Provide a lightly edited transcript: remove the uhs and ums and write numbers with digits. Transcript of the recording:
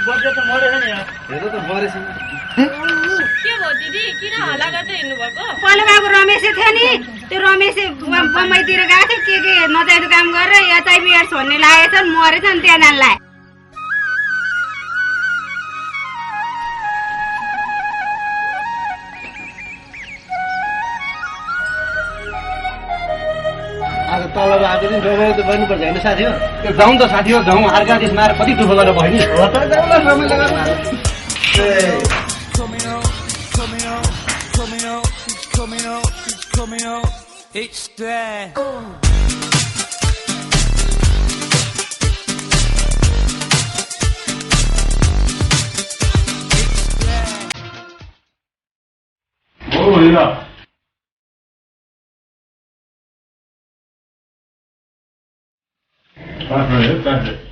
बजे त मरे नि यार हेर त मरेछ के भयो दिदी किन हल्ला गर्दै हिँड्नु भएको पहिले बाबु रमेश थियो नि त्यो रमेश बम्बईतिर गएको थियो के नचाहिँदो काम गरेर एचआइभी एड्स भन्ने लागेको छ मरेछ नि त्यहाँ नानीलाई आज तल आएको दिन रमाइलो त गर्नुपर्छ होइन साथी हो जाउँ त साथी हो जाउँ अर्का देशमा आएर कति दुःख गरेर भयो नि हो त जाउँला रमाइलो Parfait, parfait.